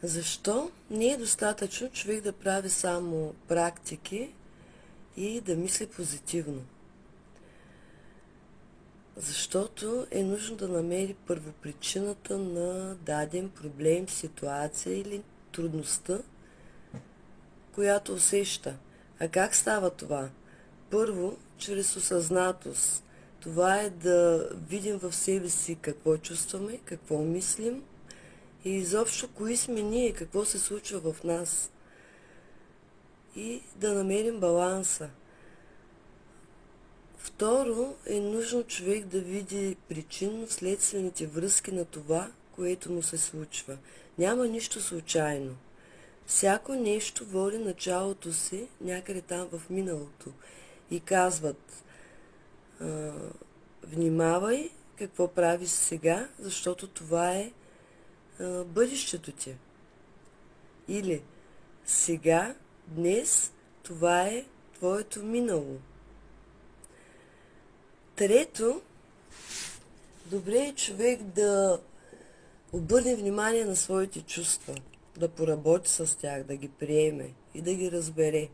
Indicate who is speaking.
Speaker 1: Защо не е достатъчно човек да прави само практики и да мисли позитивно? Защото е нужно да намери първопричината на даден проблем, ситуация или трудността, която усеща. А как става това? Първо, чрез осъзнатост. Това е да видим в себе си какво чувстваме, какво мислим и изобщо кои сме ние, какво се случва в нас. И да намерим баланса. Второ, е нужно човек да види причинно-следствените връзки на това, което му се случва. Няма нищо случайно. Всяко нещо води началото си някъде там в миналото. И казват, внимавай какво правиш сега, защото това е бъдещето ти. Или сега, днес, това е твоето минало. Трето, добре е човек да обърне внимание на своите чувства, да поработи с тях, да ги приеме и да ги разбере.